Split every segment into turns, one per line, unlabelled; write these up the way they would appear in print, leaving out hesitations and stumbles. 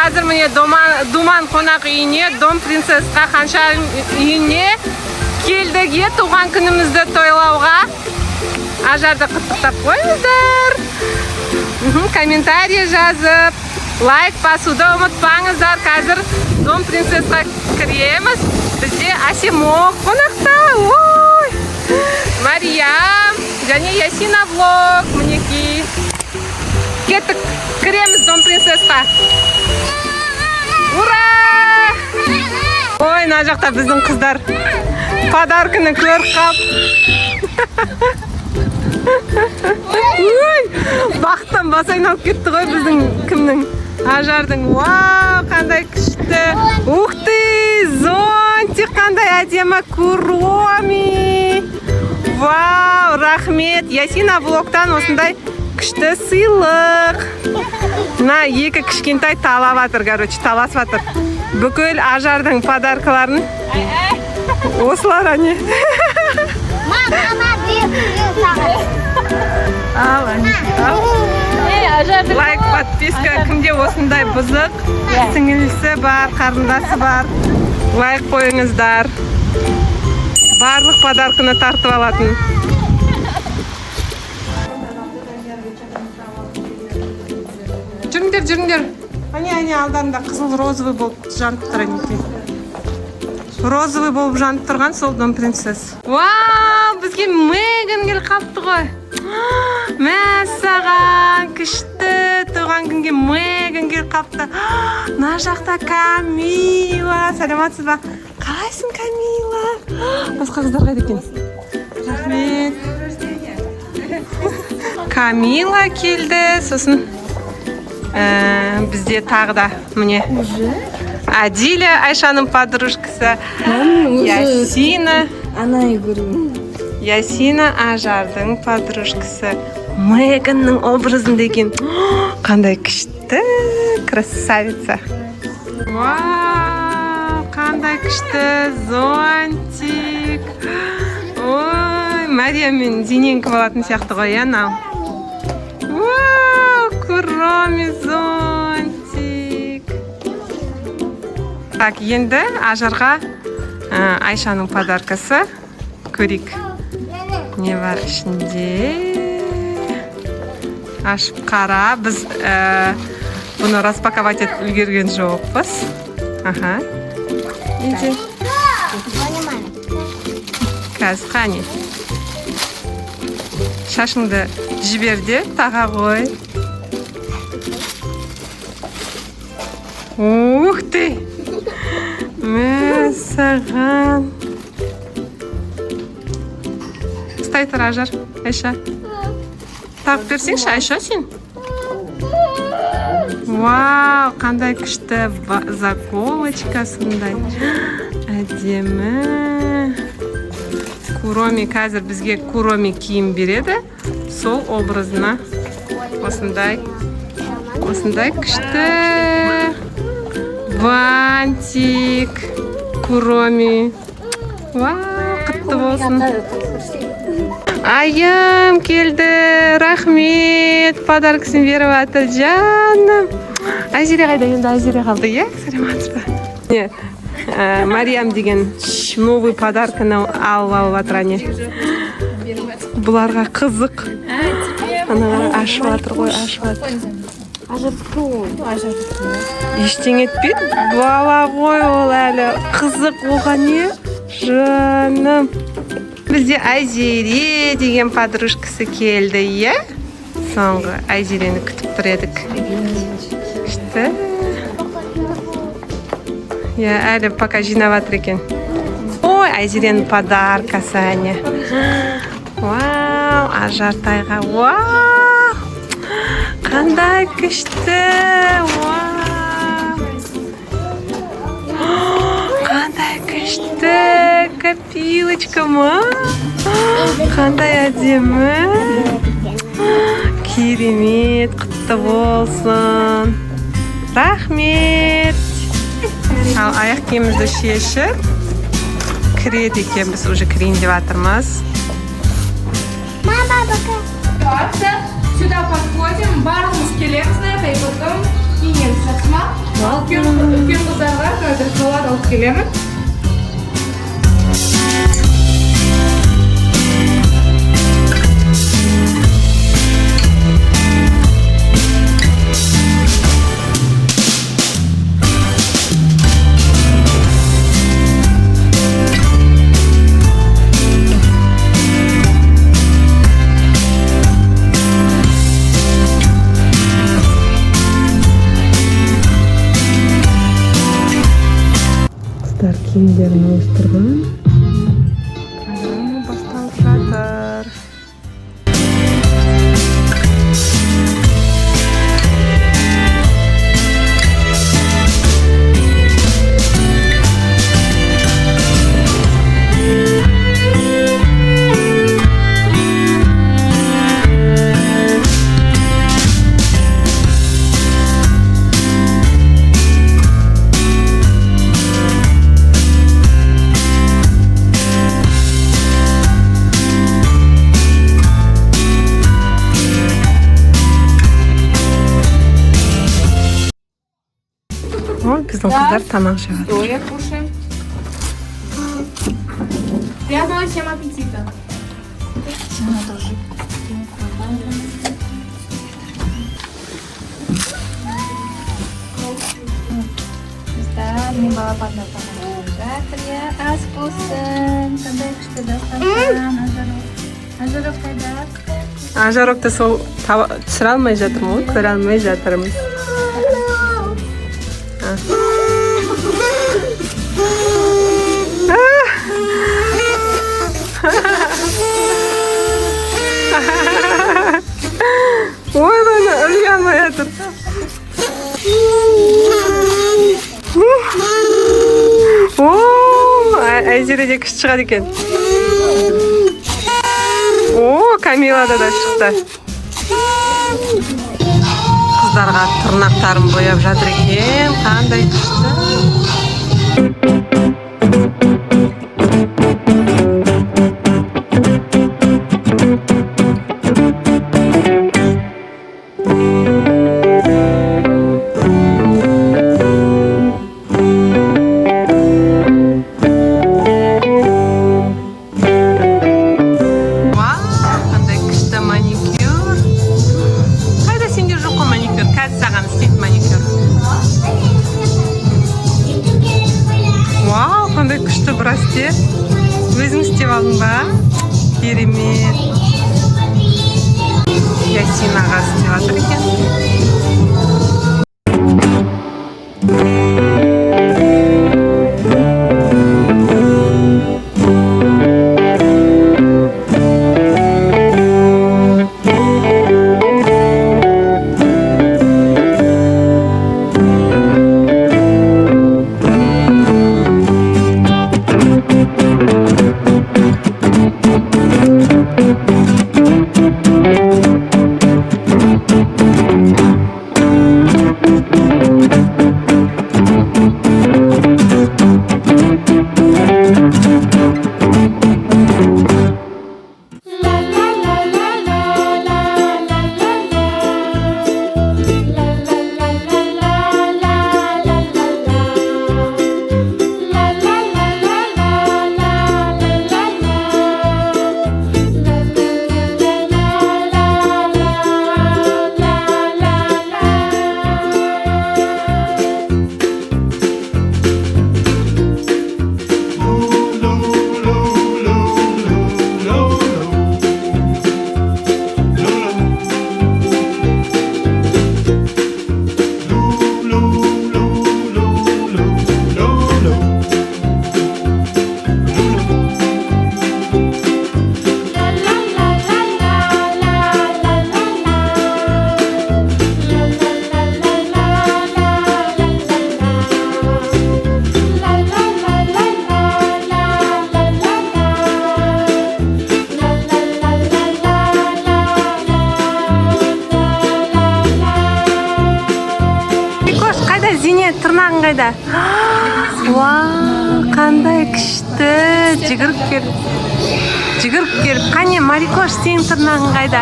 қазір міне Думан қонақ үйіне, Дом принцессқа Ханшайым үйіне келдік. Туған күнімізді тойлауға. Ажарды құттықтап қойыңыздар. Комментарий жазып, лайк басуды ұмытпаңыздар. Қазір Дом принцессқа кіреміз. Бізде Асимок қонақта. Ой! Мариям және Ясина влог. Мінекей. Кеттік, кіреміз Дом принцессқа. Ура! Ой, мына жақта біздің қыздар подарканы көріп қап. Ой, бақыттан бас айналып кетті ғой біздің кімнің? Ажардың. Вау, қандай күшті. Ух ты, зонтик қандай әдемі. Куроми. Вау, рахмет. Ясина влогтан осындай күшті сыйлық. Мына екі кішкентай талап атыр, короче, таласып атыр. Бүкіл Ажардың подаркаларын. Осылар әне. Ал, әне. Лайк, подписка. Кімде осындай бұзық, сіңілісі бар, қарындасы бар. Лайк қойыңыздар. Барлық подарканы тартып алатын. Жүріңдер. Әне алдарында қызыл розовый болып жанып тұр әнеке. Розовый болып жанып тұрған сол Дом принцесс. Вау, бізге Меган келіп қапты ғой. Мәссаған, күшті. Туған күнге Меган келіп қапты. Мына жақта Камила. Саламатсыз ба? Қалайсың, Камила? Басқа қыздар қайда екен? Рахмет. Камила келді. Сосын бізде тағы да міне Адиля, Айшаның подружкасы. Ясина. Ясина Ажардың подружкасы. Меганның образында екен. Қандай күшті, красавица. Вау, қандай күшті, зонтик. Ой, Мария мен Зиненко болатын сияқты ғой, анау. Куроми зонтик. Так, енді Ажарға Айшаның подаркасы. Көрейік. Не бар ішінде? Ашып қара. Біз бұны распаковать етіп үлгерген жоқпыз. Аха. Иди. Қазір қане. Шашыңды жіберде, таға қой. Ух ты! Мәссаған. Стай тұр, Ажар. Айша. Тағып берсеңші, Айша сен. Вау, қандай күшті заколочка сондай. Әдемі. Куроми қазір бізге Куроми киім береді. Сол образына осындай күшті. Бантик, Куроми. Вау, құтты болсын. Айым келді, рахмет. Подаркасын беріп атыр, жаным. Айзере қайда, енді Айзере қалды, е? Саламатсыз ба? Мариям деген новый подарканы алып атыр, әне. Бұларға қызық. Ана ашып атыр ғой, ашып атыр. Ештеңе етпейді. Бала ғой ол әлі. Қызық оған не? Жаным. Бізде Айзере деген подружкасы келді, е? Соңғы Айзерені күтіп тұр едік. Күшті. Әлі пока жинап атыр екен. Ой, Айзеренің подаркасы әне. Вау, Ажартайға. Вау! Қандай күшті! Қандай күшті! Копилочка ма? Қандай әдемі! Керемет, құтты болсын! Рахмет! Ал аяқ киімімізді шешіп, кіреді екенбіз, уже кірейін деп жатырмыз.
Мама, пока! Сюда подходим, барлығымыз келеміз на это, и потом кинеміз, жақсы ма?
келемін. Қыздар киімдерін ауыстырған. Программа басталып жатыр. Ой, біздің қыздар тамақ жеп жатыр.
Я кушаю. Приятного всем аппетита.
Қыздар, мен балапанда тамақ жатыр, я ас болсын. Қандай күшті дастархан, ажарок қайда?
Ажарокты сол түсіре алмай жатырмын ғой, көре алмай жатырмыз. Ой, бана іле алмай жатыр. Айзереде күш шығады екен. Камилада да шықты. Қыздарға тырнақтарын бояп жатыр екен. Қандай күшті. Қандай күшті біраз істе. Өзің істеп алдың ба? Керемет. Ясин аға істеп жатыр екен. Тырнағың қайда? Вау, қандай күшті. Жүгіріп келіп. Қане, Марикош, сенің тырнағың қайда?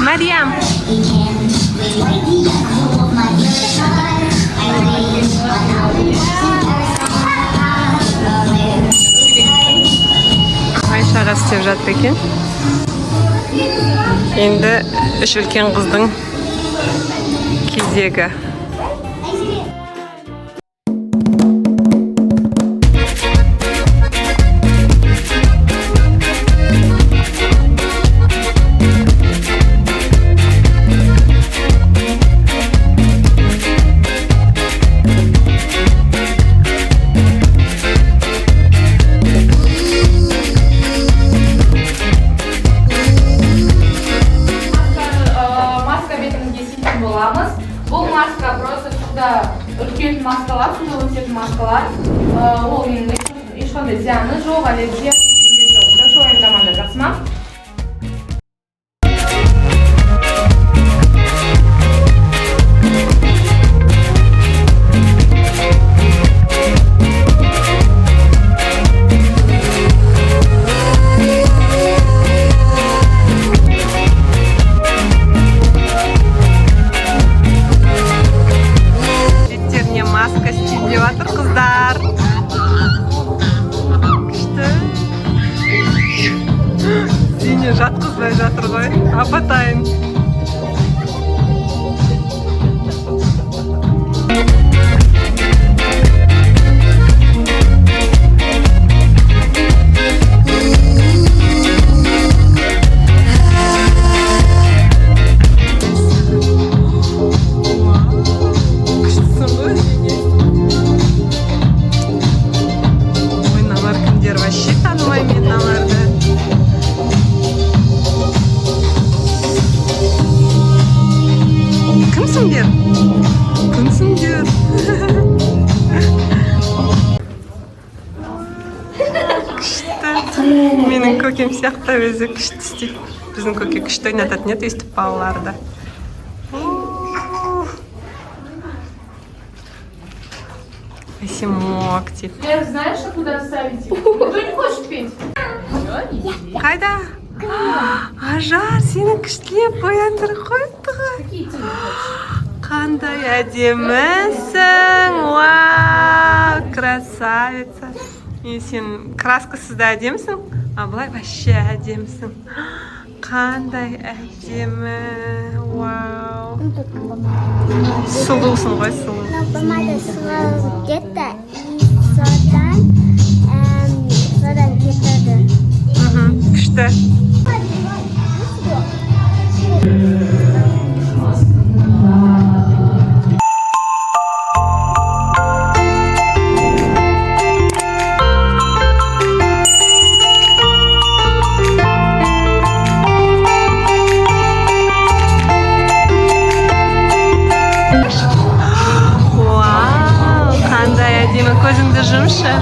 Мариям. істеп жатыр екен. Енді үш үлкен қыздың кезегі.
Бұл маска просто суда үлкен маскалар, суда өтетін маскалар. Ол енді ешқандай зияны жоқ, аллергия жоқ. Хорошо уайымдамаңдар, жақсы ма?
Жатқызбай жатыр ғой, апатайын. Күштісің ғой, Зине. Ой, мыналар кімдер, вообще танымаймын мен мыналарды. Кімсіңдер? Кімсіңдер? Күшті. Менің көкем сияқты өзі күшті істейді. Біздің көке күшті ойнататын еді, өйстіп балаларды. Симок, типа.
Лер, знаешь, куда ставить? Кто не хочет петь?
Қайда? Ажар, сенің күштілеп бояндырып қойыпты ғой.
Какие тебе хочешь?
Қандай әдемісің, вау, красавица. И сен краскасыз да әдемісің, а былай вообще әдемісің. Қандай әдемі, вау. Сұлусың ғой, сұлу.
Помада сразу где-то и содан кетеді.
Күшті. Вау, қандай әдемі, көзіңді жұмшы.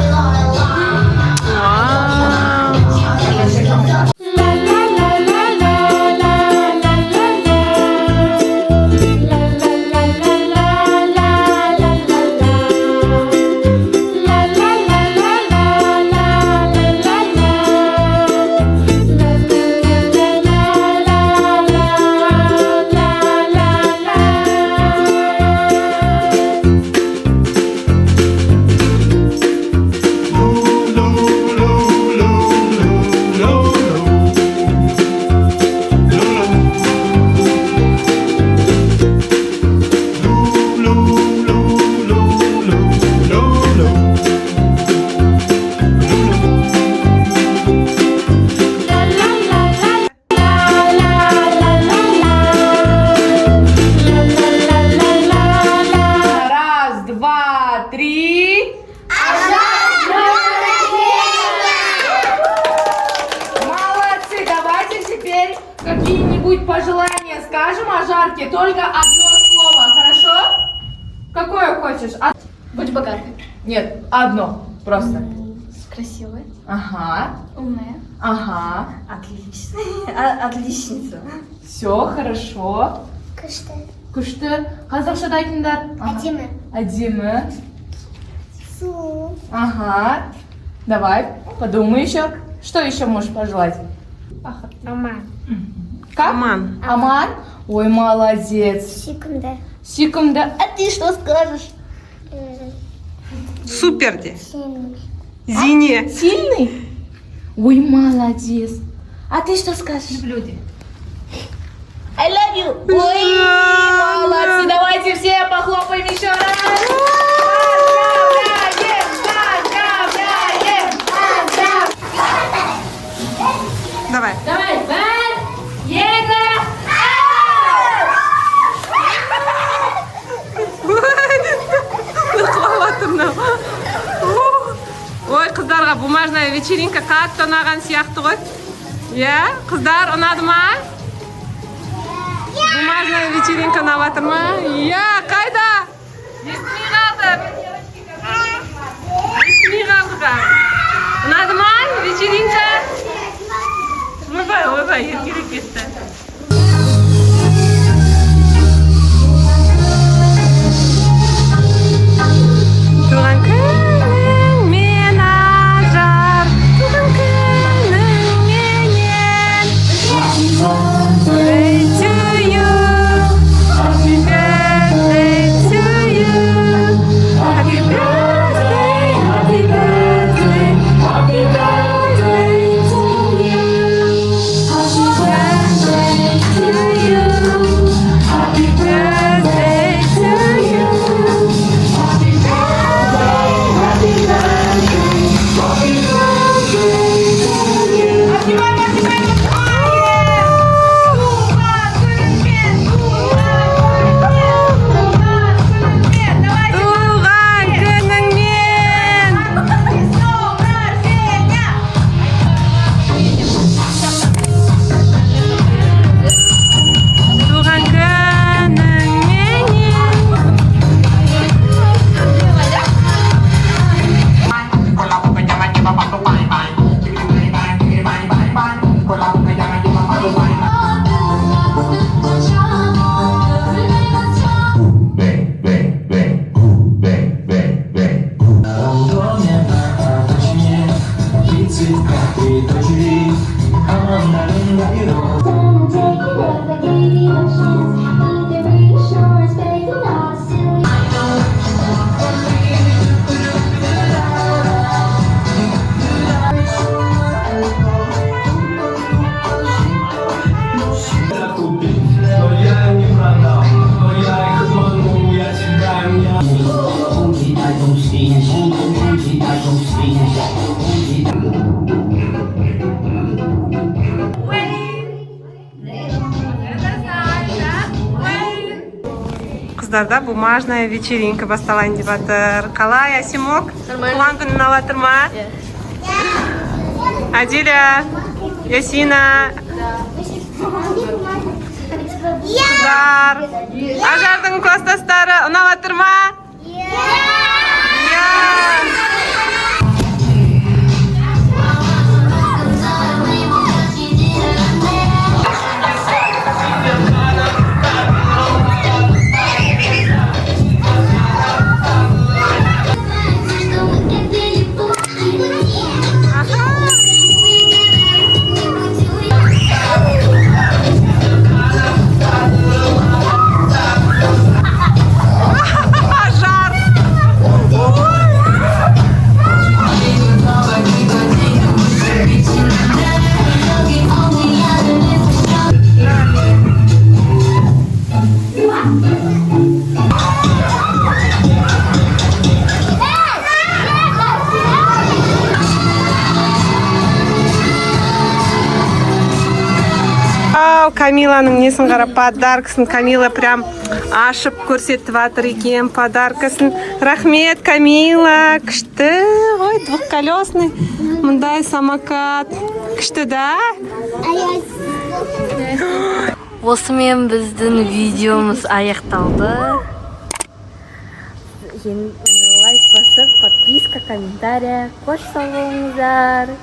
Какие-нибудь пожелания скажем Ажарке? Только одно слово, хорошо? Какое хочешь?
Будь богатой.
Нет, одно, просто.
Красивая.
Ага.
Умная.
Ага.
Отличница.
Все, хорошо.
Күшті.
Күшті. Қазақшада айтыңдар.
Әдемі.
Әдемі.
Су.
Ага. Давай, подумай еще. Что еще можешь пожелать?
Аман.
Как?
Аман.
Аман? Ой, молодец.
Секунда.
Секунда. А ты что скажешь?
Супер де.
Сильный.
Зине.
Сильный? Ой, молодец. А ты что скажешь в люди? I love you. Ой, молодцы. Давайте все похлопаем еще раз.
Давай.
Давай,
Ой, қыздарға бумажная вечеринка қатты ұнаған сияқты ғой. Иә, қыздар ұнады ма? Бумажная вечеринка ұнап жатыр ма? Иә, қайда? Естімей қалдық. Естімей қалдық. Ұнады ма вечеринка? Ойбай, еркелеп кетті. Туған күнің мен ажар, туған күнің менен. Birthday to you, happy birthday to you, happy birthday, happy birthday, happy birthday to you, happy birthday to you, happy birthday to you. Қыздарда бумажная вечеринка басталайын деп жатыр. Қалай, Асимок? Туған күнін алып жатыр ма? Адиля, Ясина. Қыздар, Ажардың класстастары ұнап жатыр ма? Иә. Камиланың несін қарап, подаркасын Камила прям ашып көрсетіп жатыр екен подаркасын. Рахмет, Камила. Күшті ғой, двухколесный. Мұндай самокат. Күшті, да?
Осымен біздің видеомыз аяқталды. Лайк басып, подписка, комментария, қош сау болыңыздар.